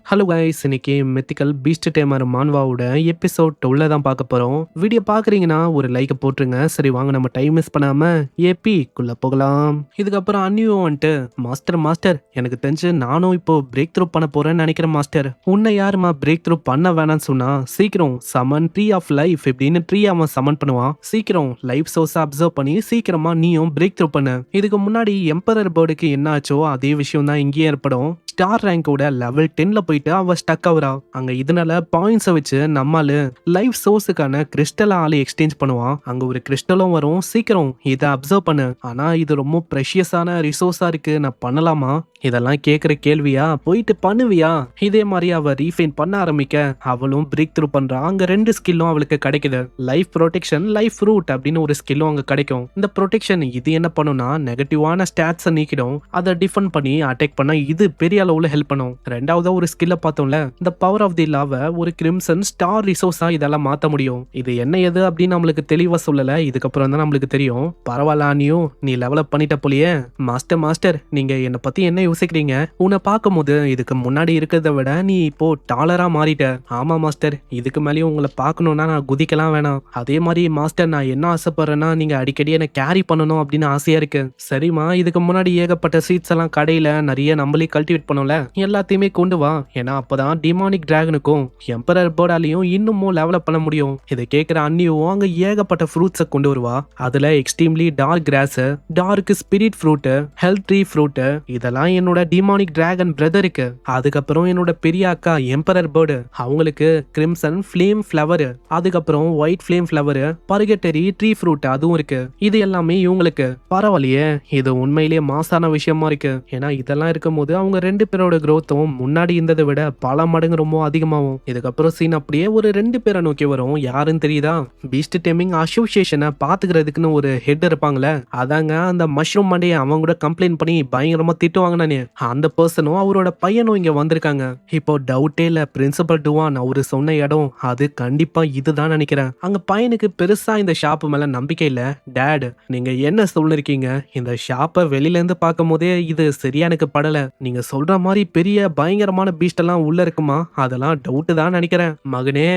Hello guys, இன்னைக்கு mythical Beast tamer மான்வாவோட episode 12 தான் பார்க்க போறோம். வீடியோ பார்க்குறீங்கன்னா ஒரு லைக் போட்டுருங்க. சரி வாங்க நம்ம டைம் மிஸ் பண்ணாம ஏபிக்குள்ள போகலாம். இதுக்கப்புறம் அன்னியோ வந்துட்டு மாஸ்டர் எனக்கு தெரிஞ்சு நானும் இப்போ பிரேக் த்ரூ பண்ண போறேன்னு நினைக்கிறேன் மாஸ்டர். உன்னை யாருமா பிரேக் த்ரூ பண்ண வேணாம்னு சொன்னா? சீக்கிரம் சமன் ட்ரீ ஆஃப் லைஃப் இப்படின்னு ட்ரீ அவன் சமன் பண்ணுவான். சீக்கிரம் லைஃப் சோர்ஸ் அப்சர்வ் பண்ணி சீக்கிரமா நீயும் பிரேக் த்ரூ பண்ணு. இதுக்கு முன்னாடி எம்பரர் பேர்டுக்கு என்ன ஆச்சோ அதே விஷயம் தான் இங்கேயும் ஏற்படும். ஸ்டார் ரேங்கோட லெவல் 10ல போயிட்டு அவ ஸ்டக் ஆகுறா. அங்க இதனால பாயிண்ட்ஸை வச்சு நம்மால லைஃப் சோர்ஸுக்கான கிறிஸ்டல் ஆளு எக்ஸ்சேஞ்ச் பண்ணுவான். அங்க ஒரு கிறிஸ்டலும் வரும். சீக்கிரம் இதை அப்சர்வ் பண்ணு. ஆனா இது ரொம்ப ப்ரெஷியஸான ரிசோர்ஸா இருக்கு, நான் பண்ணலாமா? இதெல்லாம் கேட்குற கேள்வியா? போயிட்டு பண்ணுவியா? இதே மாதிரி அவ ரீஃபைன் பண்ண ஆரம்பிக்க அவளும் பிரேக் த்ரூ பண்றா. அங்க 2 ஸ்கில்லும் அவளுக்கு கிடைக்குது. லைஃப் ப்ரொடெக்ஷன், லைஃப் ரூட் அப்படின்னு ஒரு ஸ்கில்லும் அங்க கிடைக்கும். இந்த ப்ரொடெக்ஷன் இது என்ன பண்ணும்னா நெகட்டிவான ஸ்டாட்ஸை நீக்கிடும். அதை டிஃபெண்ட் பண்ணி அட்டாக் பண்ண இது பெரிய அளவுல ஹெல்ப் பண்ணும். ரெண்டாவதா ஒரு ஸ்கில்ல பார்த்தோம்ல, இந்த பவர் ஆஃப் தி லாவை ஒரு கிரிம்சன் ஸ்டார் ரிசோர்ஸா இதெல்லாம் மாத்த முடியும். இது என்ன எது அப்படின்னு நம்மளுக்கு தெளிவா சொல்லல. இதுக்கப்புறம் தான் நம்மளுக்கு தெரியும். பரவாயில்ல அனியும், நீ லெவலப் பண்ணிட்ட போலியே. மாஸ்டர் நீங்க என்னை பத்தி என்ன யோசிக்கிறீங்க? உன்னை பார்க்கும்போது இதுக்கு முன்னாடி இருக்கிறத விட நீ இப்போ டாலரா மாறிட்ட. ஆமா மாஸ்டர், இதுக்கு மேலேயும் உங்களை பார்க்கணும்னா நான் குதிக்கலாம் வேணாம். அதே மாதிரி மாஸ்டர் நான் என்ன ஆசைப்படுறேன்னா நீங்க அடிக்கடி என்ன கேரி பண்ணணும் அப்படின்னு ஆசையா இருக்கு. சரிம்மா, இதுக்கு முன்னாடி ஏகப்பட்ட சீட்ஸ் எல்லாம் கடையில நிறைய நம்மளே கல்டிவேட் பண்ணோம்ல, எல்லாத்தையுமே கொண்டு வா. ஏன்னா அப்பதான் டிமானிக் டிராகனுக்கும் எம்பரர் பேர்டாலையும் இன்னமும் லெவலப் பண்ண முடியும். இதை கேட்கிற அன்னியும் அங்க ஏகப்பட்ட ஃப்ரூட்ஸை கொண்டு வருவா. அதுல extremely dark grass, dark spirit fruit, health tree fruit, இதெல்லாம் என்னோட டிமானிக் டிராகன் பிரதருக்கு. அதுக்கப்புறம் என்னோட பெரிய அக்கா எம்பரர் பேர்டு, அவங்களுக்கு கிரிம்சன் ஃப்ளேம் ஃபிளவர், அதுக்கப்புறம் white flame flower, purgatory tree fruit அதுவும் இருக்கு. இது எல்லாமே இவங்களுக்கு. பரவாயில்லையே, இது உண்மையிலேயே மாசான விஷயமா இருக்கு. ஏன்னா இதெல்லாம் இருக்கும்போது அவங்க 2 பேரோட growth-உம் முன்னாடி இருந்ததை விட பல மடங்கு ரொம்ப அதிகமாகும். இதுக்கப்புறம் சீன் அப்படியே ஒரு 2 பேரை நோக்கி வரும். யாருன்னு தெரியுதா? பீஸ்ட் டேமிங் அசோசியேஷனை பாத்துக்கிறதுக்குன்னு ஒரு ஹெட் இருப்பாங்களே, அதாங்க அந்த மஷ்ரூம் மண்டையை அவங்க கூட கம்ப்ளைண்ட் பண்ணி பயங்கரமா திட்டுவாங்கன்னு அந்த பர்சனும் அவரோட பையனும் இங்க வந்திருக்காங்க. இப்போ டவுட்டே இல்ல, பிரின்சிபல் டுவான் அவரு சொன்ன இடம் அது கண்டிப்பா இதுதான் நினைக்கிறேன். அங்க பையனுக்கு பெருசா இந்த ஷாப்பு மேல நம்பிக்கை இல்ல. டேட், நீங்க என்ன சொல்லிருக்கீங்க? இந்த ஷாப்பை வெளியில இருந்து பார்க்கும் போதே இது சரியா எனக்கு படல. நீங்க சொல்ற மாதிரி பெரிய பயங்கரமான பீஸ்ட் எல்லாம் உள்ள இருக்குமா? அதெல்லாம் டவுட் தான் நினைக்கிறேன். மகனே,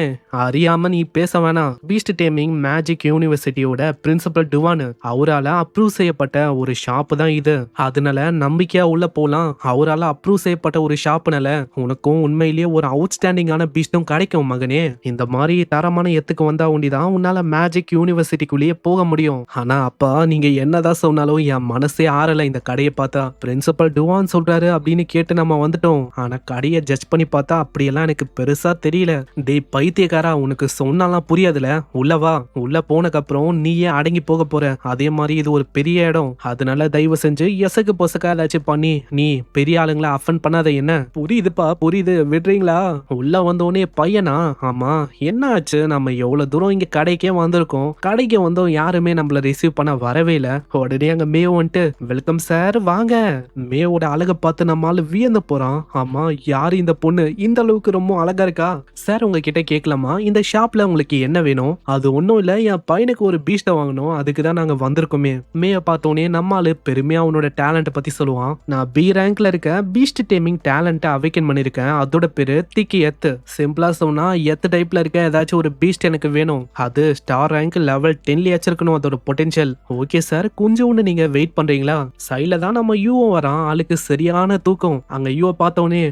அறியாம நீ பேச வேணாம். பீஸ்ட் டேமிங் மேஜிக் யூனிவர்சிட்டியோட பிரின்சிபல் டுவான் அவரால அப்ரூவ் செய்யப்பட்ட ஒரு ஷாப் தான் இது. அதனால நம்பிக்கையா உள்ள போலாம். அவரால் அப்ரூவ் செய்யப்பட்ட ஒரு ஷாப்னால உனக்கும் உண்மையிலேயே ஒரு அவுட்ஸ்டாண்டிங்கான பீஸ்டும் கிடைக்கும் மகனே. இந்த மாதிரி தரமான எத்துக்கு வந்தா ஒண்டிதான் உன்னால மேஜிக் யூனிவர்சிட்டிக்குள்ளேயே போக முடியும். ஆனா அப்பா நீங்க என்னதான் சொன்னாலும் என் மனசே ஆறல இந்த கடையை பார்த்தா. பிரின்சிபல் டுவான் சொல்றாரு அப்படின்னு கேட்டு நம்ம வந்துட்டோம். ஆனா கடையை ஜட்ஜ் பண்ணி பார்த்தா அப்படியெல்லாம் எனக்கு பெருசா தெரியல. டேய் பைத்தியக்காரா, உனக்கு சொன்னாலாம் புரியாதுல. உள்ளவா, உள்ள போனக்கப்புறம் நீயே அடங்கி போக போற. அதே மாதிரி இது ஒரு பெரிய இடம். அதனால தயவு செஞ்சு எசக்கு பொசக்கா ஏதாச்சும் பண்ணி நீ பெரிய ஆளுங்களை அஃபன் பண்ணாத. என்ன புரியுதுப்பா, புரியுது, விடுறீங்களா? உள்ள வந்தோடனே பையனா? ஆமா, என்ன ஆச்சு? நம்ம எவ்வளவு தூரம் இங்க கடைக்கே வந்திருக்கோம். கடைக்கு வந்தோம், யாருமே நம்மள ரிசீவ் பண்ண வரவே இல்ல. உடனே அங்க மே வந்துட்டு வெல்கம் சார் வாங்க. மேவோட அழகை பார்த்து நம்மால வியந்து போறான். ஆமா, யாரு இந்த பொண்ணு இந்த அளவுக்கு ரொம்ப அழகா இருக்கா? சார் உங்ககிட்ட கேட்கலாமா, இந்த ஷாப்ல உங்களுக்கு என்ன வேணும்? அது ஒன்றும் இல்ல, என் பையனுக்கு ஒரு பீஸ்ட்டை வாங்கணும், அதுக்கு தான் நாங்க வந்திருக்கோமே. மேய பார்த்தோன்னே நம்மால பெருமையா அவனோட டேலண்ட்டை பத்தி சொல்லுவான். நான் பி ரேங்க்ல இருக்க பீஸ்ட் டேமிங் டேலண்ட்டை அவேக்கன் பண்ணிருக்கேன். அதோட பேரு திக்கி எத்து. சிம்பிளா சொன்னா எத்து டைப்ல இருக்க ஏதாச்சும் ஒரு பீஸ்ட் எனக்கு வேணும். அது ஸ்டார் ரேங்க் லெவல் 10ல வச்சிருக்கணும் அதோட பொட்டன்ஷியல். ஓகே சார், கொஞ்சம் ஒன்று நீங்க வெயிட் பண்றீங்களா? சைட்ல தான் நம்ம யூஓ வரான். ஆளுக்கு சரியான தூக்கம். அங்க யூஓ பார்த்தோன்னே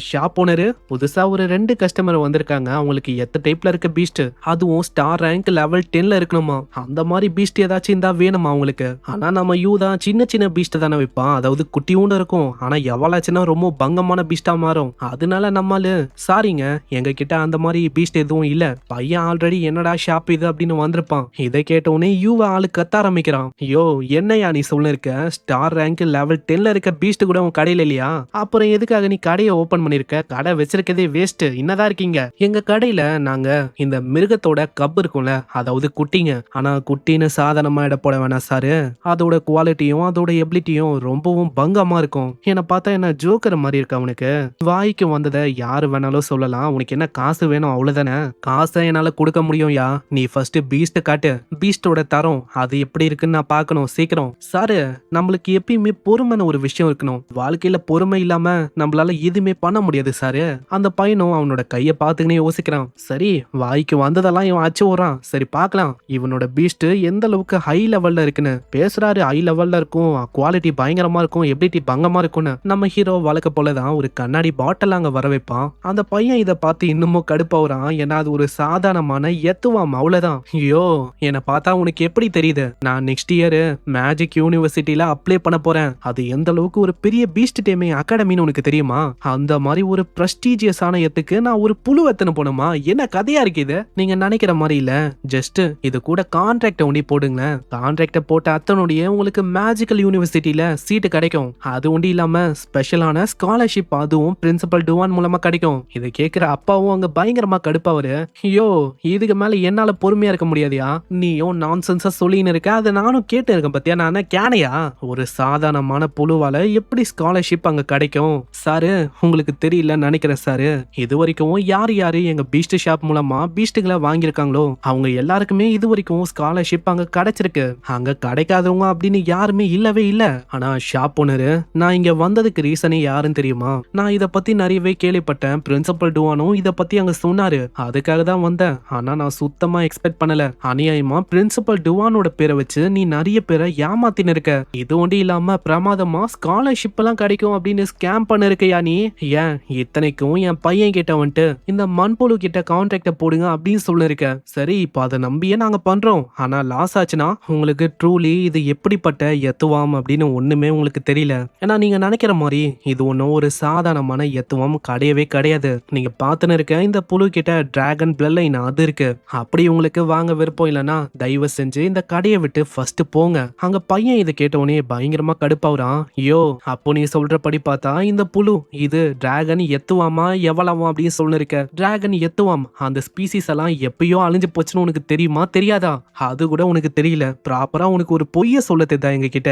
ஷாப் ஓனரு புதுசா ஒரு 2 கஸ்டமர் வந்திருக்காங்க. அவங்களுக்கு எத்த டைப்ல இருக்க பீஸ்ட், அதுவும் ஸ்டார் ரேங்க் லெவல் 10ல இருக்கணுமா? அந்த மாதிரி பீஸ்ட் ஏதாச்சும் இருந்தா வேணுமா அவங்களுக்கு? ஆனா நம்ம யூ தான் சின்ன பீஸ்ட் தானே வைப்பான். அதாவது குட்டியூண்டு இருக்கும். ஆனா எவ்வளாச்சுன்னா ரொம்ப பங்கமான பீஸ்டா மாறும். அதனால நம்மளு சாரிங்க, எங்க கிட்ட அந்த மாதிரி பீஸ்ட் எதுவும் இல்ல. பையன் ஆல்ரெடி என்னடா ஷாப் இது அப்படின்னு வந்திருப்பான். இதை கேட்டோடனே யூவ ஆளு கத்த ஆரம்பிக்கிறான். யோ, என்னையா நீ சொல்லிருக்க? ஸ்டார் ரேங்க் லெவல் 10ல இருக்க பீஸ்ட் கூட உன் கடையில இல்லையா? அப்புறம் எதுக்காக நீ கடையை ஓபன் பண்ணிருக்க? கடை வச்சிருக்கதே வேஸ்ட். என்னதான் இருக்கீங்க? எங்க கடையில நாங்க இந்த மிருகத்தோட கப் இருக்கும்ல, அதாவது குட்டிங்க. ஆனா குட்டின்னு சாதாரணமா இட போட வேணாம் சாரு. அதோட குவாலிட்டியும் அதோட எபிலிட்டியும் ரொம்பவும் பங்கமா இருக்கும். என்னை பார்த்தா என்ன ஜோக்கர் மாதிரி இருக்கு அவனுக்கு. வாய்க்கு வந்ததை யாரு வேணாலும் சொல்லலாம். உனக்கு என்ன காசு வேணும் அவ்வளவுதானே? காசை என்னால கொடுக்க முடியும் யா. நீ ஃபர்ஸ்ட் பீஸ்ட் காட்டு. பீஸ்டோட தரம் அது எப்படி இருக்குன்னு நான் பார்க்கணும் சீக்கிரம். சாரு, நம்மளுக்கு எப்பயுமே பொறுமைன்னு ஒரு விஷயம் இருக்கணும். வாழ்க்கையில பொறுமை இல்லாம இல்லாம நம்மளால எதுவுமே பண்ண முடியாது சாரு. அந்த பையனும் அவனோட கைய பாத்துக்கினே யோசிக்கிறான். சரி, வாய்க்கு வந்ததெல்லாம் இவன் அச்சு விடுறான். சரி பார்க்கலாம் இவனோட பீஸ்ட் எந்த அளவுக்கு ஹை லெவல்ல இருக்குன்னு. பேசுறாரு ஹை லெவல்ல இருக்கும், குவாலிட்டி பயங்கரமா இருக்கும், எபிலிட்டி பங்கமா இருக்கும்னு. நம்ம ஹீரோ வழக்க போலதான் ஒரு கண்ணாடி பாட்டில் அங்க வர வைப்பான். அந்த பையன் இதை பார்த்து இன்னமும் கடுப்பாவுறான். ஏன்னா அது ஒரு சாதாரணமான எத்துவாம், அவ்வளவுதான். ஐயோ, என்னை பார்த்தா உனக்கு எப்படி தெரியுது? நான் நெக்ஸ்ட் இயர் மேஜிக் யூனிவர்சிட்டியில அப்ளை பண்ண போறேன். அது எந்த அளவுக்கு ஒரு பெரிய பீஸ்ட் டேமிங் அகாடமின்னு உனக்கு தெரியுமா? அந்த மாதிரி ஒரு பிரஸ்டீஜியஸான எத்துக்கு நான் ஒரு புழு எத்தனை போனோமா? என்ன கதையா இருக்கு இது? நீங்க நினைக்கிற மாதிரி இல்ல. ஜஸ்ட் இது கூட கான்ட்ராக்ட ஒண்டி போடுங்களேன். கான்ட்ராக்ட போட்ட அத்தனுடைய உங்களுக்கு மேஜிக்கல் யூனிவர்சிட்டியில சீட்டு கிடைக்கும். அது ஒண்டி இல்லாம ஸ்பெஷலான ஸ்காலர்ஷிப் அதுவும் பிரின்சிபல் டுவான் மூலமா கிடைக்கும். இதை கேட்கிற அப்பாவும் அங்க பயங்கரமா கடுப்பாவரு. ஐயோ, இதுக்கு மேல என்னால பொறுமையா இருக்க முடியாதியா? நீயும் நான்சென்ஸா சொல்லின்னு இருக்க, அதை நானும் கேட்டு இருக்கேன். பத்தியா நான் கேனையா? ஒரு சாதாரணமான புழுவால எப்படி ஸ்காலர்ஷிப் அங்க கிடைக்கும்? சாரு, உங்களுக்கு தெரியல நினைக்கிறேன் சாரு. இது வரைக்கும் யார் யாரு எங்க பீஸ்ட் ஷாப் மூலமா பீஸ்டுகளை வாங்கியிருக்காங்களோ அவங்க எல்லாருக்குமே இது வரைக்கும் ஸ்காலர்ஷிப் அங்க கிடைச்சிருக்கு. அங்க கிடைக்காதவங்க அப்படின்னு யாருமே இல்லவே இல்ல. ஆனா ஷாப் ஓனரு, நான் இங்க வந்ததுக்கு ரீசனே யாருன்னு தெரியுமா? நான் இத பத்தி நிறையவே கேள்விப்பட்டேன். பிரின்சிபல் டுவானும் இத பத்தி அங்க சொன்னாரு. அதுக்காக தான் வந்தேன். ஆனா நான் சுத்தமா எக்ஸ்பெக்ட் பண்ணல. அநியாயமா பிரின்சிபல் டுவானோட பேரை வச்சு நீ நிறைய பேரை ஏமாத்தின்னு இருக்க. இது ஒண்டி இல்லாம பிரமாதமா ஸ்காலர்ஷிப் எல்லாம் கிடைக்கும் அப்படின்னு ஸ்கேம் பண்ண இருக்கையா நீ? ஏன் இத்தனைக்கும் என் பையன் கிட்ட வந்துட்டு இந்த மண்புழு கிட்ட கான்ட்ராக்ட போடுங்க அப்படின்னு சொல்லிருக்க. சரி, இப்போ அதை நம்பியே நாங்க பண்றோம். ஆனா லாஸ் ஆச்சுன்னா உங்களுக்கு ட்ரூலி இது எப்படிப்பட்ட எத்துவாம் அப்படின்னு ஒண்ணுமே உங்களுக்கு தெரியல. ஏன்னா நீங்க நினைக்கிற மாதிரி இது ஒன்னும் ஒரு சாதாரணமான எத்துவம் கிடையவே கிடையாது. நீங்க பார்த்துன்னு இருக்க இந்த புழு கிட்ட டிராகன் பிளட் லைன் அது இருக்கு. அப்படி உங்களுக்கு வாங்க விருப்பம் இல்லைன்னா தயவு செஞ்சு இந்த கடையை விட்டு ஃபர்ஸ்ட் போங்க. அங்க பையன் இதை கேட்டவனே பயங்கரமா கடுப்பாவுறான். ஐயோ, அப்போ நீ சொல்றபடி பார்த்தா இந்த புழு இது டிராகன் எத்துவாமா எவ்வளவா அப்படின்னு சொல்லிருக்க. டிராகன் எத்துவாம் அந்த ஸ்பீசிஸ் எல்லாம் எப்பயோ அழிஞ்சு போச்சுன்னு உனக்கு தெரியுமா தெரியாதா? அது கூட உனக்கு தெரியல. ப்ராப்பரா உனக்கு ஒரு பொய்ய சொல்ல தெரியுதா எங்க கிட்ட?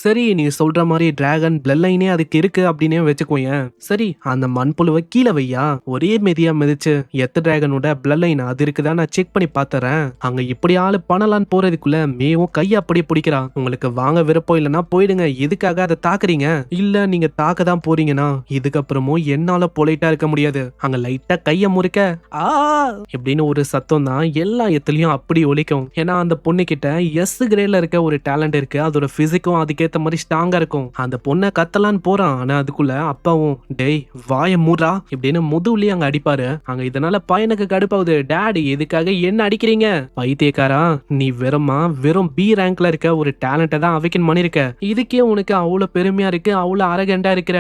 சரி, நீ சொல்ற மாதிரி டிராகன் பிளட் லைனே அதுக்கு இருக்கு அப்படின்னே வச்சுக்கோயேன். சரி, அந்த மண்புழுவை கீழே வையா. ஒரே மெதியா மிதிச்சு எத்து டிராகனோட பிளட் லைன் அது இருக்குதான் நான் செக் பண்ணி பார்த்தறேன். அங்க இப்படி ஆளு பண்ணலான்னு போறதுக்குள்ள மேவும் கைய அப்படியே பிடிக்கிறான். உங்களுக்கு வாங்க விருப்பம் இல்லைன்னா போயிடுங்க. எதுக்காக அதை தாக்குறீங்க? இல்ல நீங்க தாக்க தான் போறீங்கன்னா இதுக்கப்புறமும் என்னால பொலைட்டா இருக்க முடியாது. அங்க லைட்டா கைய முறிக்க ஆ இப்படின்னு ஒரு சத்தம் தான் எல்லா இடத்துலயும் அப்படி ஒலிக்கும். ஏன்னா அந்த பொண்ணு கிட்ட எஸ் கிரேட்ல இருக்க ஒரு டேலண்ட் இருக்கு. அதோட பிசிக்கும் அதுக்கேத்த மாதிரி ஸ்ட்ராங்கா இருக்கும். அந்த பொண்ணை கத்தலான்னு போறான். ஆனா அதுக்குள்ள அப்பாவும் டேய் வாய மூடா இப்படின்னு முதுகுலயே அங்க அடிப்பாரு. அங்க இதனால பையனுக்கு கடுப்பாகுது. டேடி எதுக்காக என்ன அடிக்கிறீங்க? பைத்தியக்காரா, நீ வெறும் பி ரேங்க்ல இருக்க ஒரு டேலண்ட தான் அவைக்கன் பண்ணிருக்க. இதுக்கே உனக்கு அவ்வளவு பெருமையா இருக்கு, அவ்வளவு அரகண்டா இருக்கிற.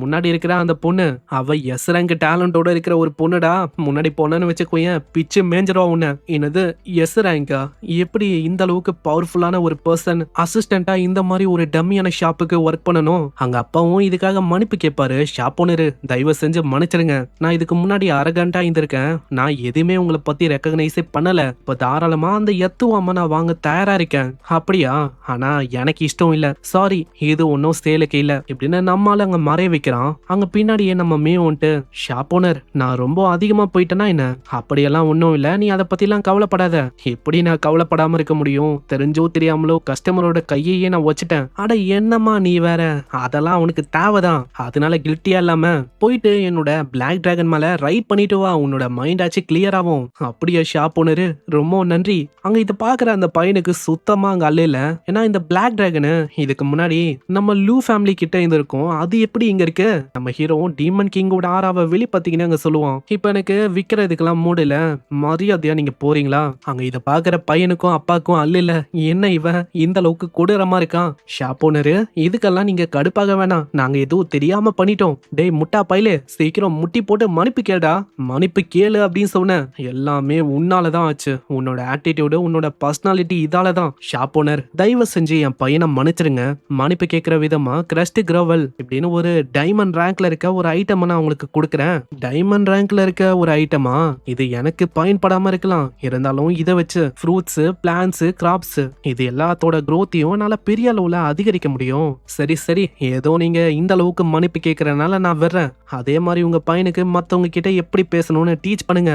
முன்னாடி இருக்கிற அந்த பொண்ணு அவ எஸ் ரேங்க் டேலண்டோட இருக்கிற ஒரு பொண்ணுடா. முன்னாடி போனன்னு வச்சுக்கோயேன் பிச்சு மேஞ்சிருவா உன்ன. என்னது எஸ் ரேங்கா? எப்படி இந்த அளவுக்கு பவர்ஃபுல்லான ஒரு பர்சன் அசிஸ்டண்டா இந்த மாதிரி ஒரு டம்மியான ஷாப்புக்கு ஒர்க் பண்ணணும்? அங்க அப்பாவும் இதுக்காக மன்னிப்பு கேட்பாரு. ஷாப் ஓனரு, தயவு செஞ்சு மன்னிச்சிருங்க. நான் இதுக்கு முன்னாடி அரகண்டா இருந்திருக்கேன். நான் எதுவுமே உங்களை பத்தி ரெக்கக்னைஸே பண்ணல. இப்ப தாராளமா அந்த எத்துவாம நான் வாங்க தயாரா இருக்கேன். அப்படியா? ஆனா எனக்கு இஷ்டம் இல்ல. சாரி, இது ஒன்னும் சேலுக்கு இல்ல இப்படின்னு நம்மால அங்க மறைய வைக்கிறான். அங்க பின்னாடியே நம்ம வந்துட்டு ஷாப் ஓனர், நான் ரொம்ப அதிகமா போயிட்டேன்னா என்ன? அப்படியெல்லாம் ஒன்னும் இல்ல, நீ அதை பத்தி எல்லாம் கவலைப்படாத. எப்படி நான் கவலைப்படாம இருக்க முடியும்? தெரிஞ்சோ தெரியாமலோ கஸ்டமரோட கையையே நான் வச்சுட்டேன். அட என்னம்மா நீ வேற, அதெல்லாம் உனக்கு தேவைதான். அதனால கில்ட்டியா இல்லாம போயிட்டு என்னோட பிளாக் டிராகன் மேல ரைட் பண்ணிட்டு வா. உன்னோட மைண்ட் ஆச்சு கிளியர் ஆகும். அப்படியே ஷாப் ஓனரு, ரொம்ப நன்றி. அங்க இதை பாக்குற அந்த பையனுக்கு சுத்தமா அங்க அல்ல. ஏன்னா இந்த பிளாக் டிராகனு இதுக்கு முன்னாடி நம்ம லூ ஃபேமிலி கிட்ட இருந்திருக்கும். அது எப்படி இங்க இருக்கு? நம்ம ஹீரோ டீமன் கிங்கோட ஆறாவ வெளி பாத்தீங்கன்னா அங்க சொல்லுவான். இப்ப எனக்கு விக்கிறதுக்கெல்லாம் மூடல, மரியாதையா நீங்க போறீங்களா? அங்க இதை பாக்குற பையனுக்கும் அப்பாக்கும் அல்ல. என்ன இவன் இந்த அளவுக்கு கொடூரமா இருக்கான்? ஷாப் ஓனரு, இதுக்கெல்லாம் நீங்க கடுப்பாக வேணாம். நாங்க எதுவும் தெரியாம பண்ணிட்டோம். டேய் முட்டா பையலே, சீக்கிரம் முட்டி போட்டு மன்னிப்பு கேடா. மன்னிப்பு கேளு அப்படின்னு சொன்னேன். எல்லாமே உன்னாலதான் ஆச்சு. உன்னோட ஆட்டிடியூடு, உன்னோட பர்சனாலிட்டி இதாலதான். ஷாப் ஓனர், தயவு செஞ்சு என் பையனை மன்னிச்சிருங்க. மன்னிப்பு கேட்கிற விதமா கிரஸ்ட் கிரோவல் இப்படின்னு ஒரு டைமண்ட் ரேங்க்ல இருக்க ஒரு ஐட்டம் நான் உங்களுக்கு கொடுக்குறேன். டைமண்ட் ரேங்க்ல இருக்க ஒரு ஐட்டமா? இது எனக்கு பயன்படாம இருக்கலாம், இருந்தாலும் இதை வச்சு ஃப்ரூட்ஸ், பிளான்ஸ், கிராப்ஸ் இது எல்லாத்தோட growth-யும் என்னால பெரிய அளவுல அதிகரிக்க முடியும். சரி சரி, ஏதோ நீங்க இந்த அளவுக்கு மன்னிப்பு கேட்கறதுனால நான் வர்றேன். அதே மாதிரி உங்க பையனுக்கு மத்தவங்க கிட்ட எப்படி பேசணும்னு டீச் பண்ணுங்க.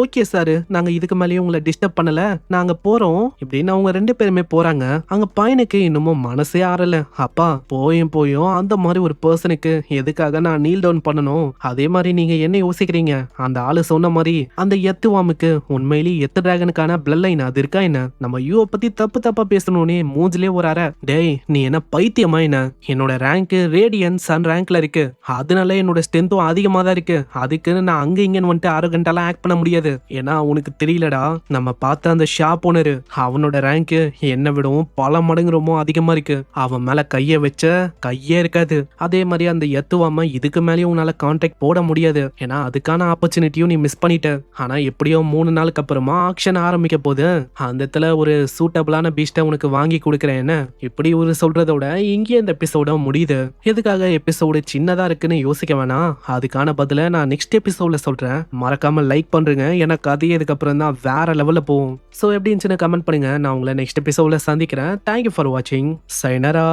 ஓகே சார், நாங்க இதுக்கு மேலேயே உங்களை டிஸ்டர்ப் பண்ணல, நாங்க போறோம் இப்படின்னு அவங்க ரெண்டு பேருமே போறாங்க. அங்க பையனுக்கு இன்னமும் மனசே ஆறல. அப்பா போயும் அந்த மாதிரி ஒரு பர்சன் பர்சனுக்கு எதுக்காக நான் நீல் டவுன் பண்ணணும்? அதே மாதிரி நீங்க என்ன யோசிக்கிறீங்க? அந்த ஆளு சொன்ன மாதிரி அந்த எத்துவாமுக்கு உண்மையிலேயே எத்து டிராகனுக்கான பிளட் லைன் அது இருக்கா என்ன? நம்ம யூ பத்தி தப்பு தப்பா பேசணும்னே மூஞ்சிலே ஒரு அரை. டேய் நீ என்ன பைத்தியமா என்ன? என்னோட ரேங்க் ரேடியன் சன் ரேங்க்ல இருக்கு. அதனால என்னோட ஸ்ட்ரென்த்தும் அதிகமா தான் இருக்கு. அதுக்குன்னு நான் அங்க இங்கன்னு வந்துட்டு அரகண்டாலாம் ஆக்ட் பண்ண முடியாது. ஏன்னா உனக்கு தெரியலடா, நம்ம பார்த்த அந்த ஷாப் ஓனரு அவனோட ரேங்க் என்ன விடவும் பல மடங்கு ரொம்ப அதிகமா இருக்கு. அவன் மேல கைய வச்ச கையே இருக்காது. அதே மாதிரி அந்த எத்துவாம இதுக்கு மேலேயும் உன்னால கான்டாக்ட் போட முடியாது. ஏன்னா அதுக்கான ஆப்பர்ச்சுனிட்டியும் நீ மிஸ் பண்ணிட்ட. ஆனா எப்படியோ 3 நாளுக்கு அப்புறமா ஆக்ஷன் ஆரம்பிக்க போகுது. அந்த இடத்துல ஒரு சூட்டபிளான பீஸ்ட உனக்கு வாங்கி கொடுக்குறேன் என்ன? இப்படி ஒரு சொல்றதோட இங்கே இந்த எபிசோட முடியுது. எதுக்காக எபிசோடு சின்னதா இருக்குன்னு யோசிக்க வேணாம். அதுக்கான பதில நான் நெக்ஸ்ட் எபிசோட்ல சொல்றேன். மறக்காம லைக் பண்றேங்க. எனக்கு அது இதுக்கப்புறம் தான் வேற லெவல்ல போகும். ஸோ எப்படி இருந்துச்சுன்னு கமெண்ட் பண்ணுங்க. நான் உங்களை நெக்ஸ்ட் எபிசோட்ல சந்திக்கிறேன். தேங்க்யூ ஃபார் வாட்சிங். சைனரா.